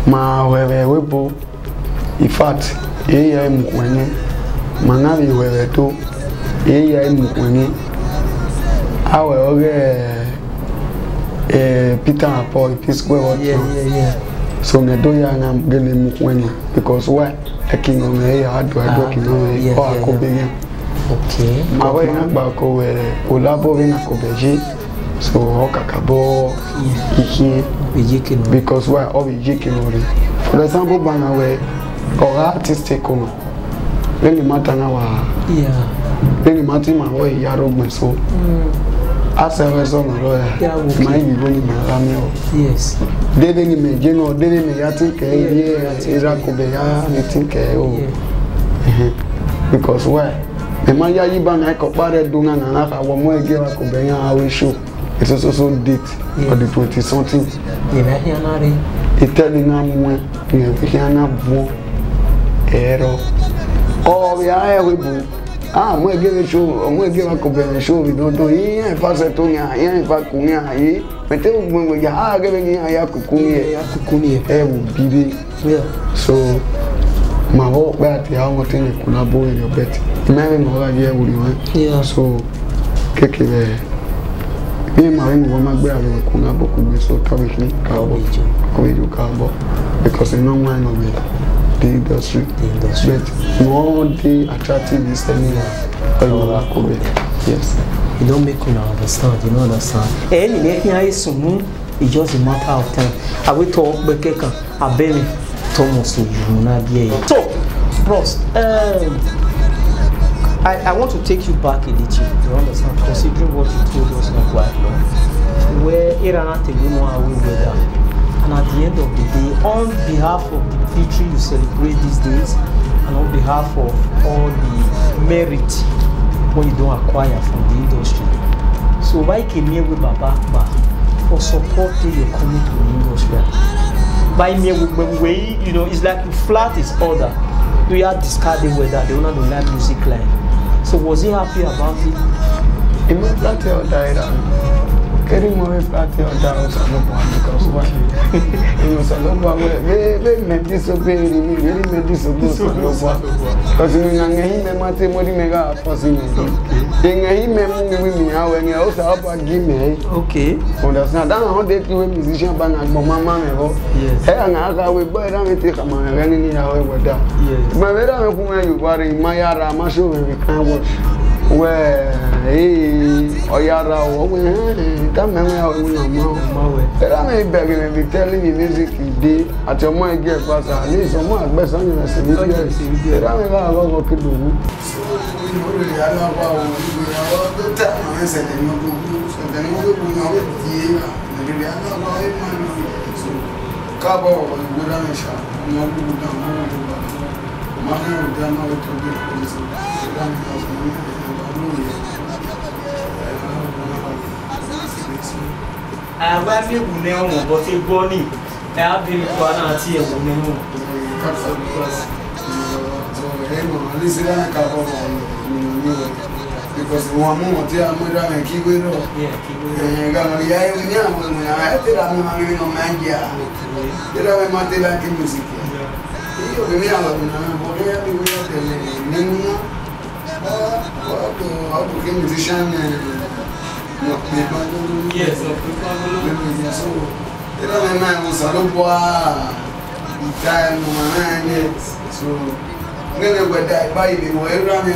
Ma wewe bo in fact ye mukwenye mangabi wewe to ye mukwenye awe oge Peter and Paul Pisque what yeah. So ne do ya na mgele mukwenye because why a king on the hard work king on the or akobege. Okay. Ma we na ba ko olabo we na kobeji. So Okakabo because why all we for example Banawe or artistic when the matter now when the matter my way Yarog so as a result my even yes they didn't imagine or they didn't think because why the Maya Iban I compared Dunga and I want more give a Kobenya our show. It is also date for the 20 something. It's telling them when you can have error. Oh, we are able. I'm going to give a show, I'm going to give a company show. We don't know. Here, pass it to me. Here, if I come here, but when we are giving you a Yakukuni, so my whole battery, how much you collaborate with your bet. Imagine all idea what you want. Yeah, so kick it. I'm going to so because you know one of the industry. But more the attractive is anyway. Yes. You don't make you understand, you know understand. Anything I assume it's just a matter of time. I will talk Bekeka, I barely Thomas to you not be. So, bros, I want to take you back a little, you understand, considering what you told us not quite long. Where Irana Tegumo are we with that. And at the end of the day, on behalf of the victory you celebrate these days, and on behalf of all the merit when you don't acquire from the industry. So why came here with Baba for supporting your commitment to the industry? By me with way, you know, it's like you flat his order. We are discarding whether they don't like music line. So was he happy about it? He made flat your died. Getting more flat your doubts because what? You know, so they made disobey, really made disobey. Because you know, he made money mega for him. He made me how and he also helped give me. Okay. Understand? That's how they do a musician band and Mama. Yes. Hey, and I will buy them and take a man running away with that. Yes. But when you worry, my yara, my show, we can't watch. Where Oyara, come and I may beg and be telling you music you did at your mind get faster. At least some more best on your because one more time I'm going to keep it up. Yeah, keep it up. I'm going to get it up. I'm going to get music. Io che mi amo, non vorrei che musician yes, era mai un salon so nene guarda bai mi mo era mi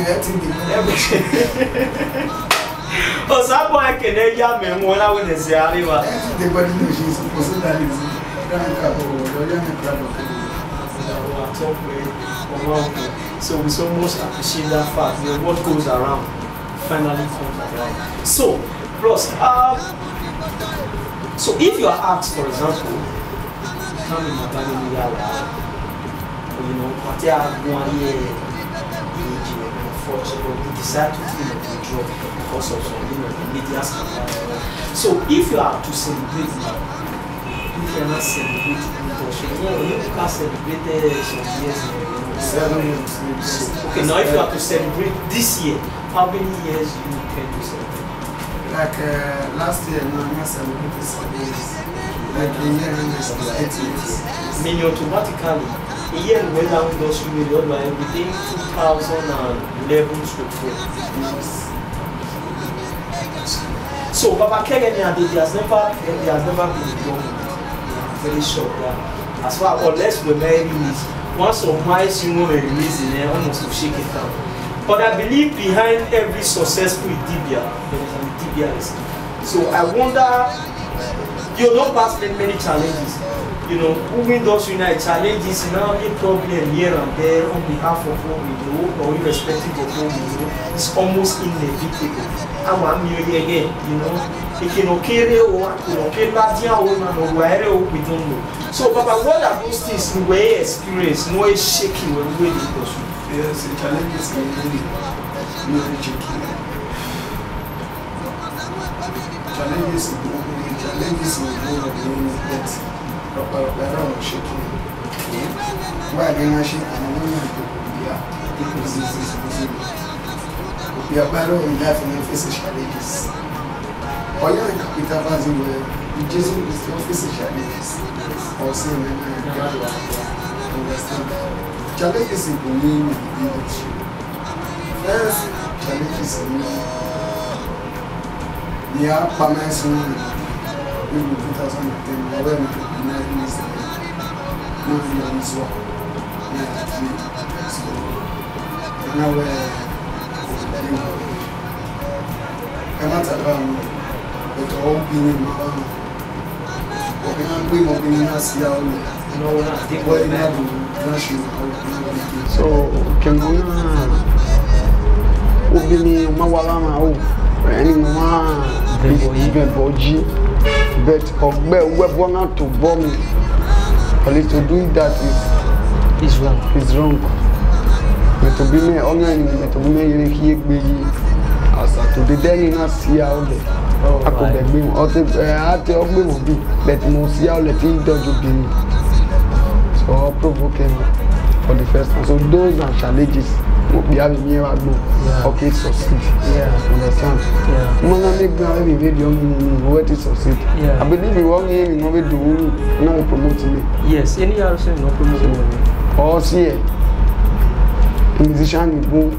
o sapo è che ne ya me mo la wene si arriva de guarda no shi supposed that is so we so much appreciate that fact. You know, what goes around finally comes around. So, plus, so if you are asked, for example, come in Madani Yala, you know, Matia 1 year, unfortunately, we decide to withdraw because of some, you know, media scandal. So, if you are to celebrate now, you cannot celebrate because you can celebrate some years ago. 7 years. Okay, now if you have to celebrate this year, how many years do you intend to celebrate? Like last year, no, I celebrated 7 years. Like a year and 8 years. Meaning automatically, a year when I was within 2011 to 12. Yes. So, Baba Kenya, there has never been done. Very short. Yeah. As far unless we're very easy. Once or twice you know a release in there, almost to shake it down. But I believe behind every successful Idibia, there is an Idibia. So I wonder, you don't pass many challenges. You know, moving those United challenges, now a problem here and there on behalf of what we do, or irrespective of what we do, it's almost inevitable. I'm again, you know, it can carry or okay, we don't know. So, Baba, what are those things we were experienced? No is shaky when we do this. Yes, the challenges are really shaky. Challenges are that proper shaky. Why are they shaky? We are better in life and face challenges. Or you are in capital valley where Jesus is the office challenges. Or same understand. Challenges in the industry. First, challenges in the permanence in 2010. Where we could be 9 years ago. No one is one. So now we're I'm not around, but all being so kemona ubini mawalama o eni ma beboji but ogbe webona to bomb police to do that is wrong. But to be me only to be me here asa to the day na see out there. I could have been out there, but most y'all let him dodge you. So I'll provoke him for the first time. So those are challenges. We have here okay, succeed. Yeah, understand? Yeah. Man, make very young what is succeed. Yeah. I believe you want him in order to now promote me. Yes, any other say no promote me. Oh, see, musician is boy,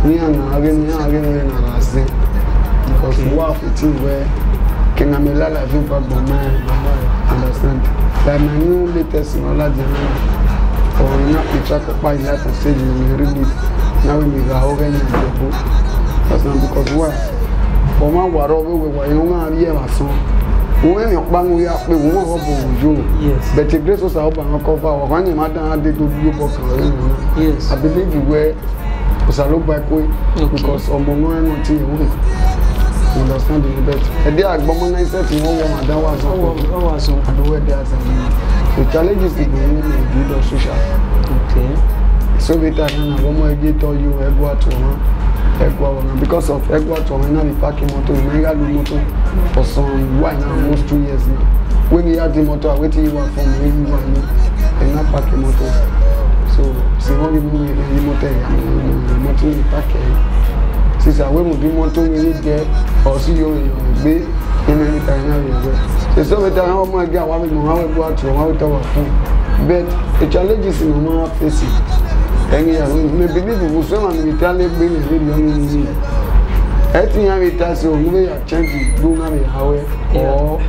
me and again, because what it is where can I make life in back my mind, understand? Like my new latest knowledge, or not the track of my life and say you will read it. Now we make a whole game of the book. That's not because why? For my whatever we were young and here my son. When you're bang we are we won't go you. Yes. But the grace was a cover or when you matter they do you book. Yes. I believe you were Because I look back way because Omongo and not you understand the better. And they are Bomona said to one woman that was and where they are. The challenge is the beginning of the social. Okay. So we tell you, one get told you because of Egwat now the parking motor, we got the motor for some why now almost 2 years now. When we had the motor, I waited you from and not parking motor. So see only movie the motor in the parking. Since I went to motor we need there or see you be in any time. So we tell how my girl how we go out to how we talk phone. But the challenges in normal facing. And yeah, we believe we will and we tell them bring a video on me. I think I will tell so we are changing do now how or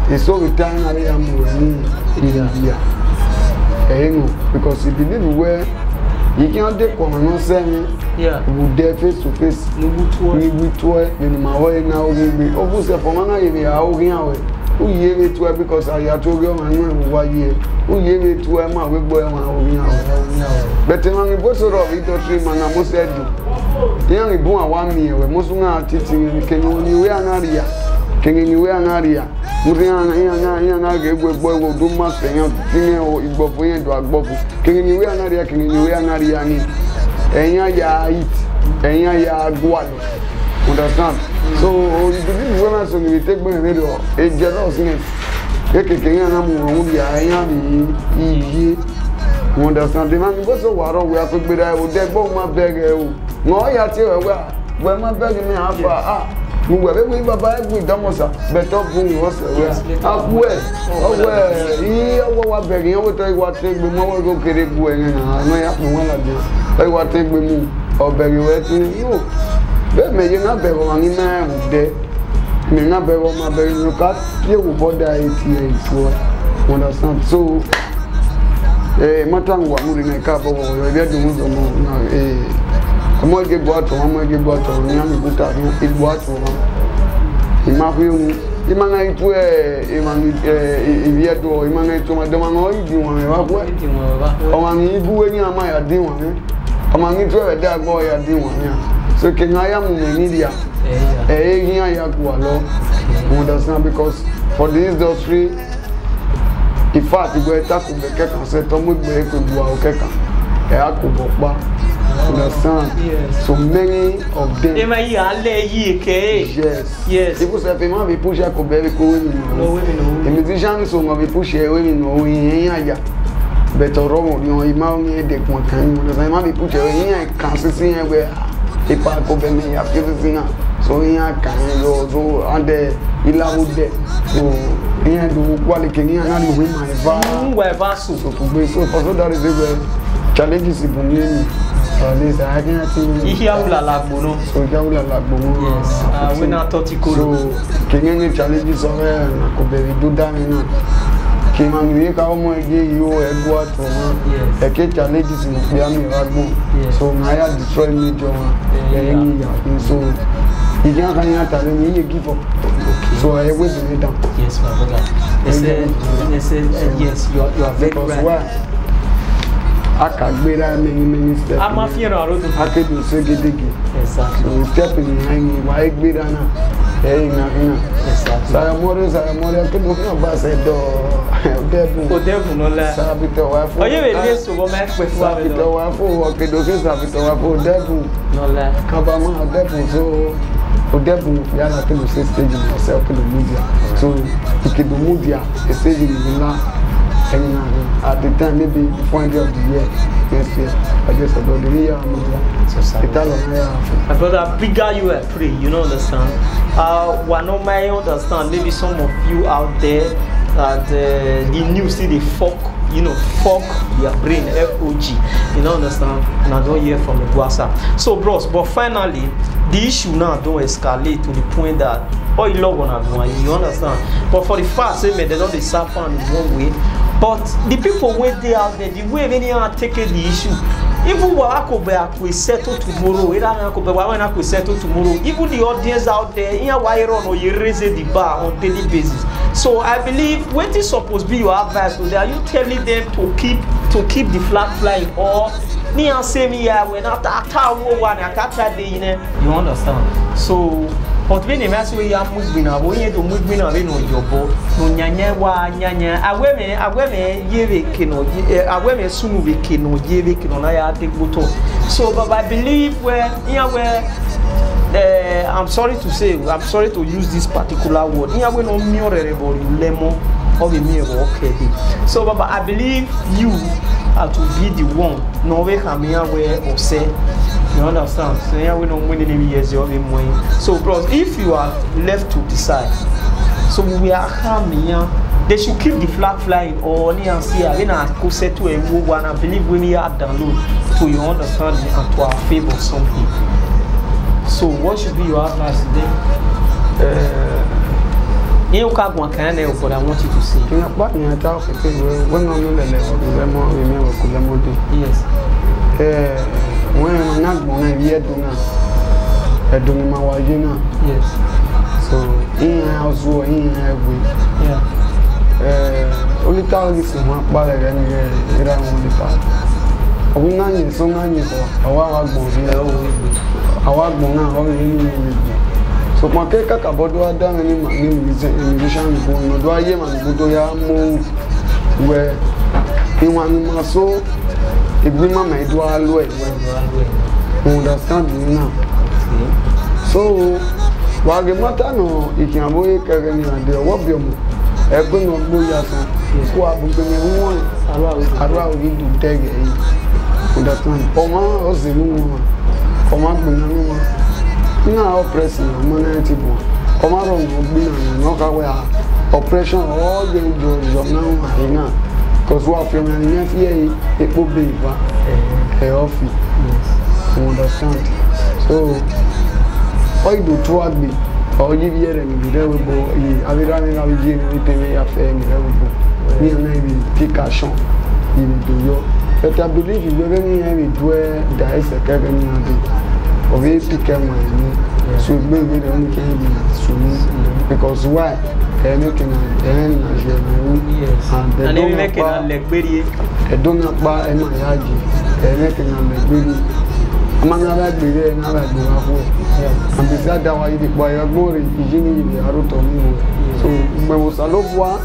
it's so we tell now I am here. Because if you believe where you can't take one and not say we there face to face. We will toy in my way now. We obviously for man I will who hear it to because I had told you and why year. Who hear it to a man with boy and but then we both sort of industry man, I must say, the only born 1 year, we must not teaching can you wear an area. Can you wear an area? Muriana gave boy will do much and or Ibopoyan to a bubble. Can you wear an area? Can you wear an area? And ya eat, and ya guad. Understand? So, if you women, so you take my video, it's jealous. You understand? The man was so wild, we have to be there with that bomb. My bag, no, I tell you, where my bag in half. We were with Baba with Damosa, better boom was up where, he was begging over to what take the more go get it going. I have one of this. I want to take me or beg you. But may you not beg on him there. May not beg on my baby. Look at you, what I understand? So, Matang was moving a couple of years to move on. I'm going to get water, I'm going to get water, I'm going to get water. In my view, if I'm going to I'm going to my demand, or you want to have what? I'm going to do any of my idea. I'm going to have that boy I do one. So, can I am in the media? Understand because for the industry, in fact, you go attack the cake and say, Tom would be able to do our cake. Understand? Yes. So many of them. Yes. People say, "People be push a very cool." The musicians so be push a women no we but wrong, you know, imagine the one can. The man be push a we can't see where people go be me after singer. So here can go so and the ilamude. So here do quality here and the women va. So to be so for that is the challenges in the this I can't see. So yes. We not thought you could. So can any challenges over could be do that in Can man we how much you what a challenges in Miami Ragbo. So I have destroyed me so you can't tell me you give up. So I wait to it down. Yes, my brother. Yes, you are very right. I can't be there many steps. I'm a fear of it. I can do Segedigi. Exactly. So step in behind why be there now? Hey, exactly. So I'm more to look about said devil no less. Sabito wife. Oh, you will so go back with Sabito wife okay, do Sabito wife devil no less. Kabama devil so devil you are not to say stage yourself to the media. So you can do media stage in the at the time, maybe before end of the year, next year, I guess about the year, my brother, bigger you are free, you know, understand? One of my understand, maybe some of you out there that the news see the fuck your brain, FOG, you know, understand? And I don't hear from the WhatsApp. So, bros, but finally, the issue now don't escalate to the point that all you love on you understand? But for the fact, say, they don't suffer in one way. But the people where they out there, the way many are taking the issue, even what we settle tomorrow, we settle tomorrow. Even the audience out there, here why run or you raise the bar on daily basis. So I believe what is supposed to be your advice to them, are you telling them to keep the flag flying, or Ni an say me ya when after wo one akatra dey you understand. So but when the mess we ya muzbina bo yen to muzbina we no jobo no nyanya wa nyanya agweme yeve kino agweme sunu we kino yeve kino na ya take boto. So but I believe where I'm sorry to say, I'm sorry to use this particular word. Here we no mirrorable lemon or the mirror okay. So but I believe you are to be the one. No way come here where or say. You understand? So here we don't win any years or money. So bros, if you are left to decide, so we are coming. They should keep the flag flying or near see I go set to a move one. I believe we need to download to your understanding and to our favor something. So what should be your advice today? You can't go can but I want you to see. You know what you talk when I'm yes. When I'm not going to do my wajina. Yes. So in house or in every only time is my brother and only time. I will not use so many for a while so my cake about do I done any musician going do I am and do ya move where in one so if we may do all way understand me now. So while the matter no it can be carrying and the what you every no go ya so who are going one allow you to take it understand Oma or the woman Oma Bunama now oppressing humanity Oma wrong no where oppression all the jobs now because what from an here it could be a office understand so why do toward me or give here and be there with I will run out again everything we have me and maybe take a shot in the yo. But I believe you will very do that is a cabin of a picker money. So maybe the only can be because why? They're making and they make it like Betty. They don't not buy any yaji. They're making them like Betty. Among other be there and other do halfway. And besides that, why the boy are more in the Aruto. So when was a love one,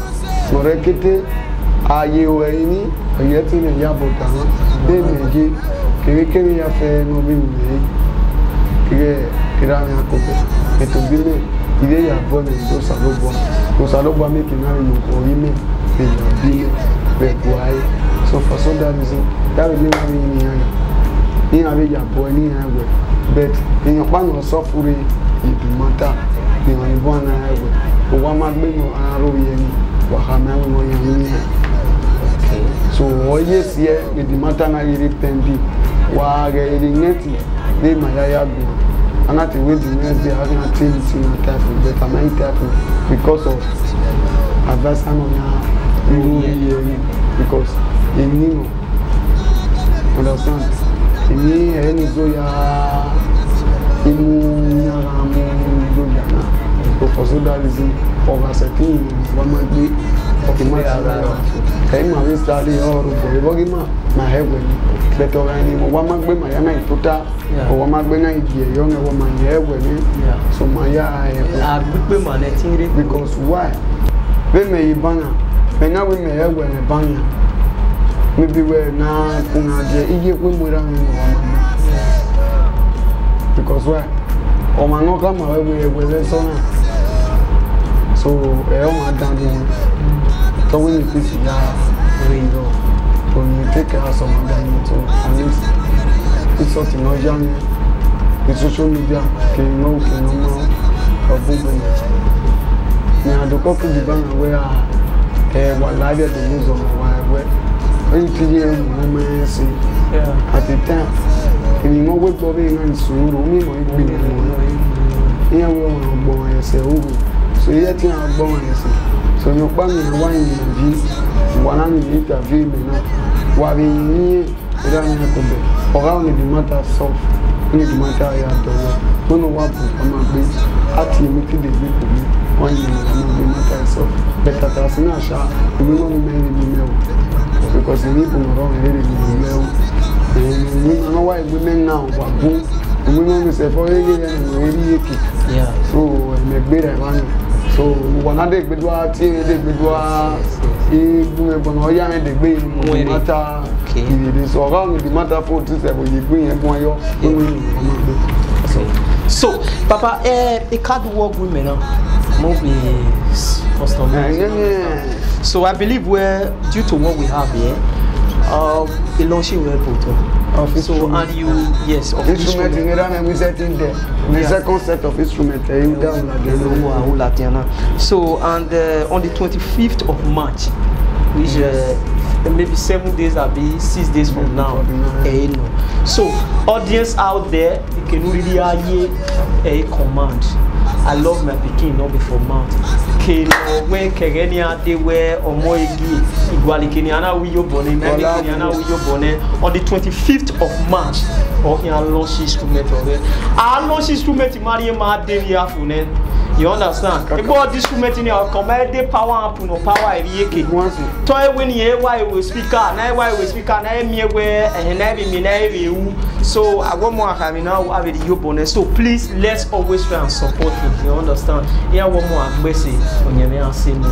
no rekete, are you any? Yet in a yabota, they may give Kirikiri affair no being made. Kirana Cope, it will be they are born in those Saloba making you or email, they are being why. So for so that reason, that will never be in a boy, but in your pan or software, it will matter. The only one I have, but one might be no arrow, Wahama. So yes, yeah, with the matter na pendi, wa neti they mayaya go. And at the way the next day having a team in a typhoon, but I'm not typhoon because of advice on because in Nino, understand? In any zoya, so for so that reason, over certain one might be. I'm going to study all of the my head but one might be my puta or one might be a young woman here with me. So my because why? We may banner, when now we may have when a banner. Maybe we're now because why? Oh, my no come away with a son. So I am done. So when you put it down, when you take care of someone, at least it's something no young. The social media can know of movement. Now the couple the bank where what live the news on where when you see women say at the time, and you know what Bobby and Suru, me might be here we are born and say, so yet you are born and say. So you buy me wine in the 100 interview now. While we need around the matter soft, need the matter I have to don't know what I'm a bit at you make it the people one the matter soft. But as an asha, we don't make the mail because the people around really the mail. And why women now wabu women say for yeah so me gbere man so one ade gbedwa ti de gbedwa e bume bono ya me de gbe mo mata ki so around the matter for to say you gbin yen bon yo so papa a card work women now mostly customers. So I believe we're due to what we have here a launching well put so and you yes of instrument in Iran we set in there the second set of instrument so and on the 25th of March which maybe 7 days or 6 days from now so audience out there you can really hear a command. I love my Peking not before mount. When Kenya they were or more Igualikiniana Wiyo Bonnet, on the 25th of March, or in a launch instrument. Our launch instrument in Mariama Delia Funen. You understand? About this instrument in our command, power up no power yeke. Toy when ye why we speaker, now why we speaker, now me where and never me never. So I want more having now have the Yo Bonnet. So please let's always try and support him. You understand? Yeah, one more message on your same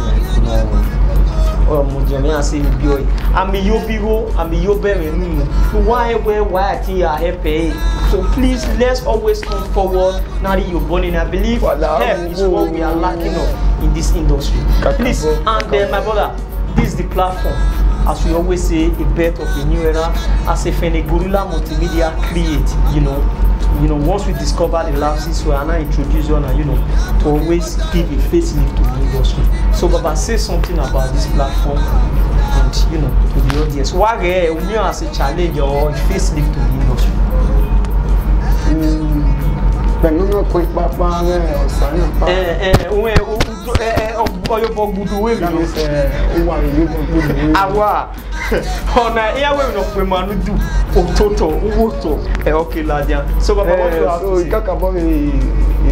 or Mujamia say boy. I'm your bigo, I'm your baby. Why I think I happy. So please let's always come forward. Now that you're born in, I believe help is what we are lacking of in this industry. Please, and my brother, this is the platform. As we always say, a birth of a new era. As a Gorilla Multimedia create, you know, once we discover the lapses, we are now introduce on, to always give a facelift to the industry. So, Baba, say something about this platform and, to the audience. Why we as a challenge or a facelift to the industry? So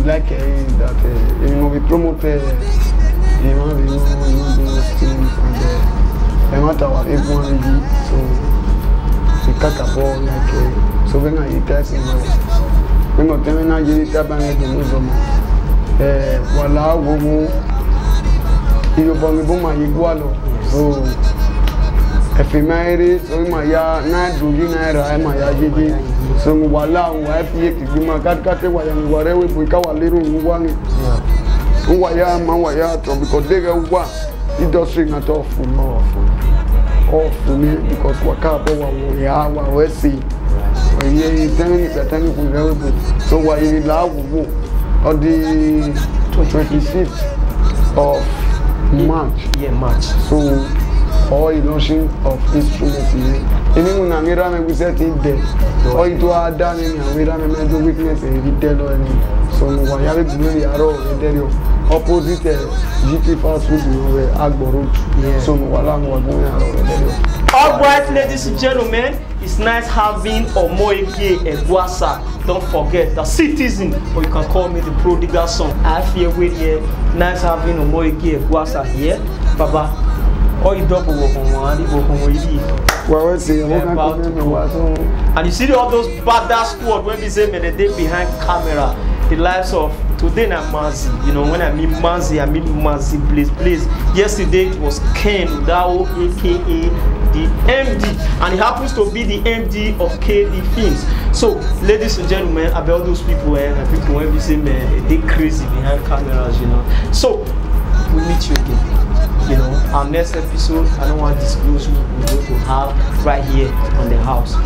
like that we promote those things and matter what everyone so we talk about like so when I test when I tell you you tap on it voilà wo iyo bongi boma igualo so efemere so ma ya na duji na era ma ya jeje so wala wa fie kigima katkate wa yang warewe buika waliru ngwangi wa ya ma wa ya to because they wa industry na to off me because waka bo wa ya wa we see we telling certain people so wa yi la wo on the 26th of March. Yeah, March. So all launching of instruments here. Anyone na mira me we set it there. All it was done in mira me do weakness in retail any. So we have to do yaro there opposite GT fast food we Agbo Road. So we wala mo go yaro there. All right, ladies and gentlemen, it's nice having Omoyeke Egwuasa. Don't forget the citizen, or you can call me the prodigal son. I feel with here. Nice having Omoyeke Egwuasa here, Baba. All you double work on one, well, see, and you see all those badass squad when we say the day behind camera, the lives of today na Mazi. When I mean Mazi, I mean Mazi please. Yesterday it was Ken Udao, aka the MD, and he happens to be the MD of KD Films. So, ladies and gentlemen, about those people when we say they crazy behind cameras, So, we'll meet you again. Our next episode, I don't want to disclose who we're going to have right here on the house.